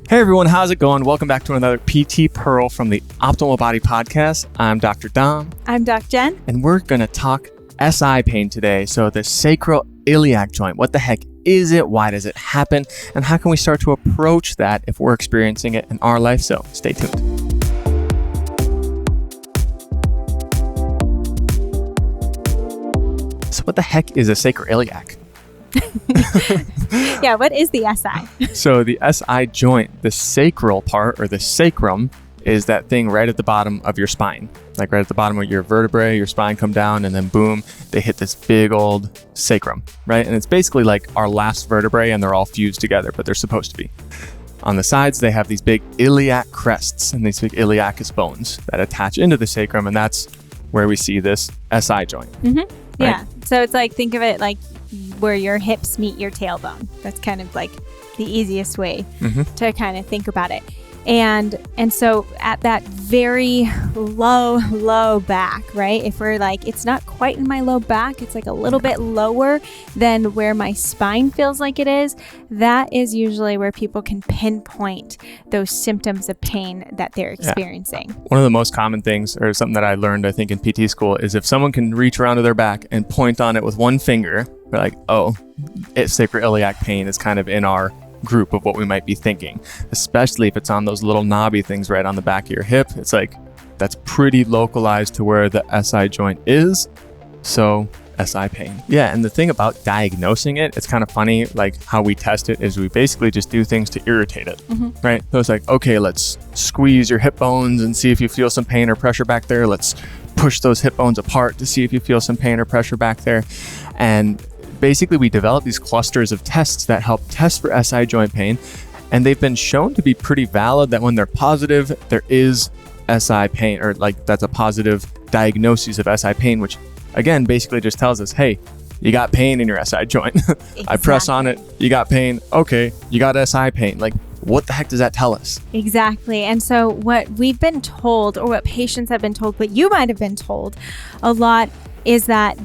Hey everyone, how's it going? Welcome back to another PT Pearl from the Optimal Body Podcast. I'm Dr. Dom. I'm Doc Jen. And we're going to talk SI pain today. So the sacroiliac joint, what the heck is it? Why does it happen? And how can we start to approach that if we're experiencing it in our life? So stay tuned. So what the heck is a sacroiliac? Yeah, what is the SI? So the SI joint, the sacral part or the sacrum is that thing right at the bottom of your spine. Like right at the bottom of your vertebrae, your spine come down and then boom, they hit this big old sacrum, right? And it's basically like our last vertebrae and they're all fused together, but they're supposed to be. On the sides, they have these big iliac crests and these big iliacus bones that attach into the sacrum, and that's where we see this SI joint. Mm-hmm. Right? Yeah. So it's like, think of it like where your hips meet your tailbone. That's kind of like the easiest way to kind of think about it. And so at that very low back, right? If we're like, it's not quite in my low back, it's like a little bit lower than where my spine feels like it is. That is usually where people can pinpoint those symptoms of pain that they're experiencing. Yeah. One of the most common things, or something that I learned, I think, in PT school, is if someone can reach around to their back and point on it with one finger, we're like, oh, it's sacroiliac pain is kind of in our group of what we might be thinking, especially if it's on those little knobby things right on the back of your hip. It's like, that's pretty localized to where the SI joint is. So SI pain. Yeah. And the thing about diagnosing it, it's kind of funny, like how we test it is we basically just do things to irritate it, right? So it's like, okay, let's squeeze your hip bones and see if you feel some pain or pressure back there. Let's push those hip bones apart to see if you feel some pain or pressure back there. And basically, we develop these clusters of tests that help test for SI joint pain, and they've been shown to be pretty valid that when they're positive, there is SI pain, or like that's a positive diagnosis of SI pain, which again, basically just tells us, hey, you got pain in your SI joint. Exactly. I press on it, you got pain. Okay, you got SI pain. Like, what the heck does that tell us? Exactly. And so what we've been told, or what patients have been told, what you might have been told a lot, is that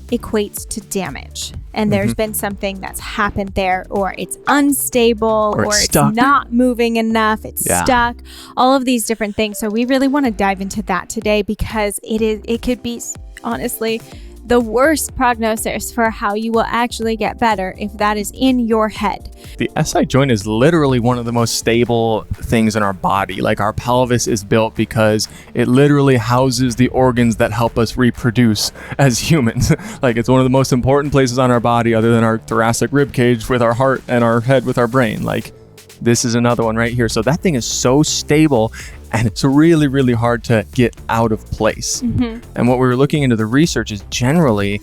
equates to damage. And there's been something that's happened there, or it's unstable, or it's not moving enough, it's stuck, all of these different things. So we really want to dive into that today, because it could be, honestly, the worst prognosis for how you will actually get better if that is in your head. The SI joint is literally one of the most stable things in our body. Like, our pelvis is built because it literally houses the organs that help us reproduce as humans. Like, it's one of the most important places on our body other than our thoracic rib cage with our heart and our head with our brain. Like, this is another one right here. So that thing is so stable, and it's really, really hard to get out of place. And what we were looking into the research is generally,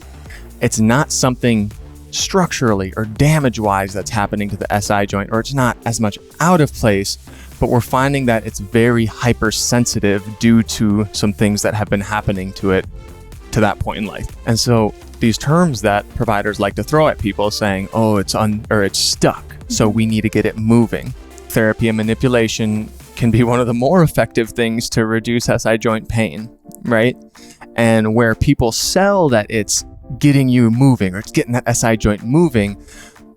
it's not something structurally or damage-wise that's happening to the SI joint, or it's not as much out of place, but we're finding that it's very hypersensitive due to some things that have been happening to it to that point in life. And so these terms that providers like to throw at people saying, oh, it's stuck, so we need to get it moving. Therapy and manipulation can be one of the more effective things to reduce SI joint pain, right? And where people sell that it's getting you moving, or it's getting that SI joint moving,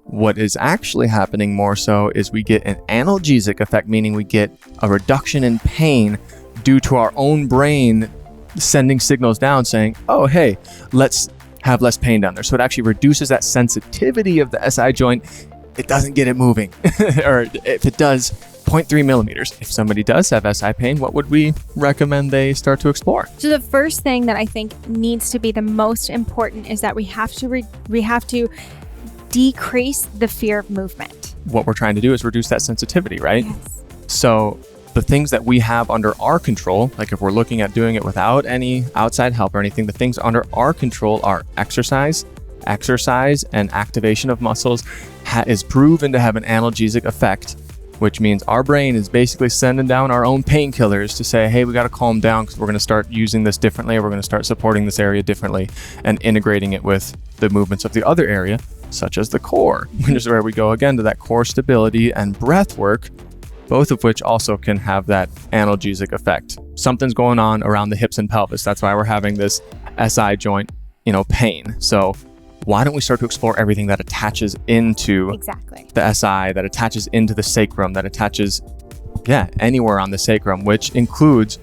what is actually happening more so is we get an analgesic effect, meaning we get a reduction in pain due to our own brain sending signals down saying, oh, hey, let's have less pain down there. So it actually reduces that sensitivity of the SI joint. It doesn't get it moving. Or if it does, 0.3 millimeters. If somebody does have SI pain, what would we recommend they start to explore? So the first thing that I think needs to be the most important is that we have to decrease the fear of movement. What we're trying to do is reduce that sensitivity, right? Yes. So the things that we have under our control, like if we're looking at doing it without any outside help or anything, the things under our control are exercise and activation of muscles is proven to have an analgesic effect, which means our brain is basically sending down our own painkillers to say, hey, we got to calm down because we're going to start using this differently, or we're going to start supporting this area differently and integrating it with the movements of the other area, such as the core, which is where we go again to that core stability and breath work, both of which also can have that analgesic effect. Something's going on around the hips and pelvis. That's why we're having this SI joint, pain. So why don't we start to explore everything that attaches into Exactly. the SI, that attaches into the sacrum, that attaches, anywhere on the sacrum, which includes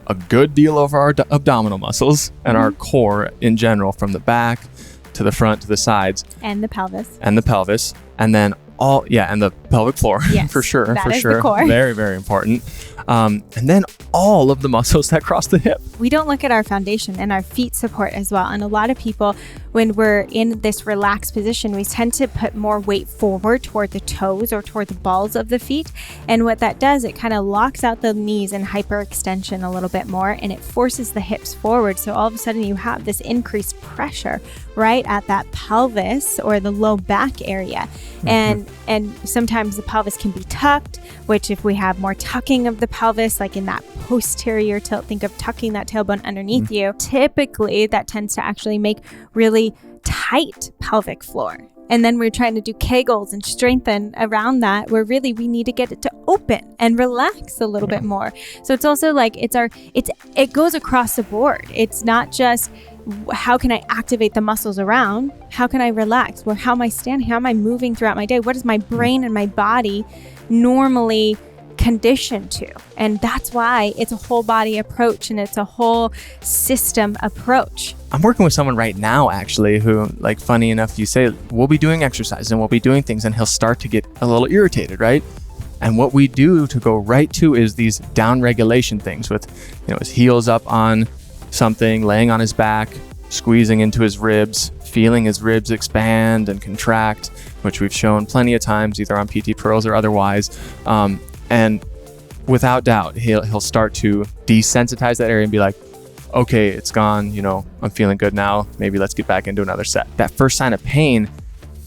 a good deal of our abdominal muscles and our core in general, from the back to the front to the sides. And the pelvis. And then and the pelvic floor. Yes, for sure. that For is sure. the core. Very, very important. And then all of the muscles that cross the hip. We don't look at our foundation and our feet support as well. And a lot of people, when we're in this relaxed position, we tend to put more weight forward toward the toes or toward the balls of the feet. And what that does, it kind of locks out the knees in hyperextension a little bit more, and it forces the hips forward. So all of a sudden you have this increased pressure right at that pelvis or the low back area. And sometimes the pelvis can be tucked, which if we have more tucking of the pelvis, like in that posterior tilt, think of tucking that tailbone underneath you, typically that tends to actually make really tight pelvic floor. And then we're trying to do Kegels and strengthen around that, where really we need to get it to open and relax a little bit more. So it's also like it goes across the board. It's not just how can I activate the muscles around? How can I relax? Well, how am I standing? How am I moving throughout my day? What is my brain and my body normally conditioned to? And that's why it's a whole body approach, and it's a whole system approach. I'm working with someone right now, actually, who, like, funny enough, you say, we'll be doing exercise and we'll be doing things, and he'll start to get a little irritated, right? And what we do to go right to is these down regulation things with, his heels up on something, laying on his back, squeezing into his ribs, feeling his ribs expand and contract, which we've shown plenty of times, either on PT Pearls or otherwise. And without doubt, he'll start to desensitize that area and be like, okay, it's gone, I'm feeling good now. Maybe let's get back into another set. That first sign of pain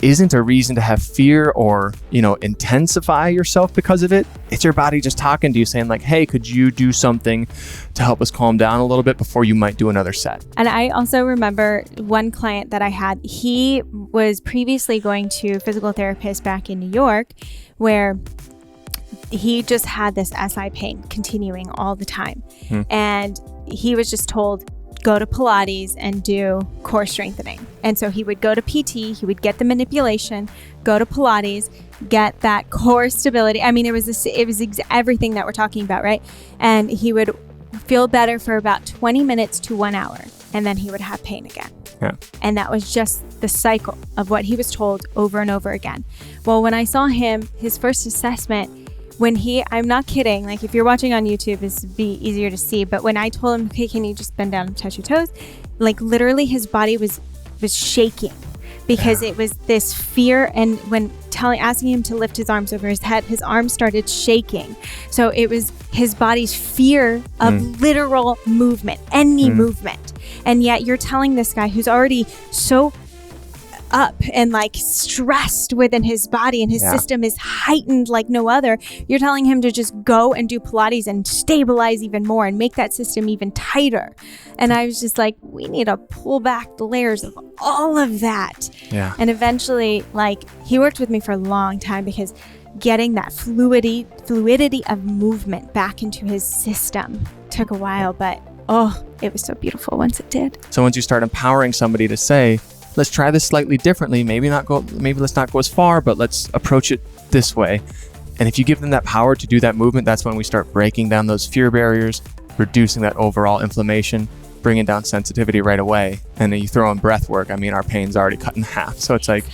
isn't a reason to have fear or, intensify yourself because of it. It's your body just talking to you, saying like, hey, could you do something to help us calm down a little bit before you might do another set? And I also remember one client that I had, he was previously going to a physical therapist back in New York, where he just had this SI pain continuing all the time. And he was just told, go to Pilates and do core strengthening. And so he would go to PT, he would get the manipulation, go to Pilates, get that core stability. I mean, it was everything that we're talking about, right? And he would feel better for about 20 minutes to 1 hour, and then he would have pain again. Yeah. And that was just the cycle of what he was told over and over again. Well, when I saw him, his first assessment, I'm not kidding, like if you're watching on YouTube, this would be easier to see, but when I told him, okay, can you just bend down and touch your toes? Like literally his body was shaking because it was this fear. And when asking him to lift his arms over his head, his arms started shaking. So it was his body's fear of literal movement, any movement. And yet you're telling this guy who's already so up and like stressed within his body, and his system is heightened like no other. You're telling him to just go and do Pilates and stabilize even more and make that system even tighter. And I was just like, we need to pull back the layers of all of that. Yeah. And eventually, like, he worked with me for a long time because getting that fluidity of movement back into his system took a while, but it was so beautiful once it did. So once you start empowering somebody to say, let's try this slightly differently. Maybe let's not go as far, but let's approach it this way. And if you give them that power to do that movement, that's when we start breaking down those fear barriers, reducing that overall inflammation, bringing down sensitivity right away. And then you throw in breath work. I mean, our pain's already cut in half. So it's like,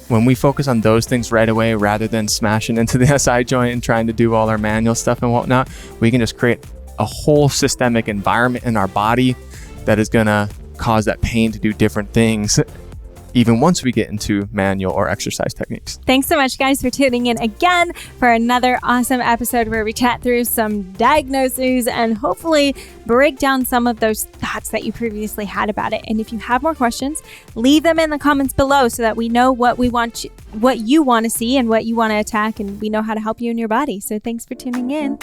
when we focus on those things right away, rather than smashing into the SI joint and trying to do all our manual stuff and whatnot, we can just create a whole systemic environment in our body that is going to cause that pain to do different things, even once we get into manual or exercise techniques. Thanks so much, guys, for tuning in again for another awesome episode where we chat through some diagnoses and hopefully break down some of those thoughts that you previously had about it. And if you have more questions, leave them in the comments below so that we know what you want to see and what you want to attack, and we know how to help you in your body. So thanks for tuning in.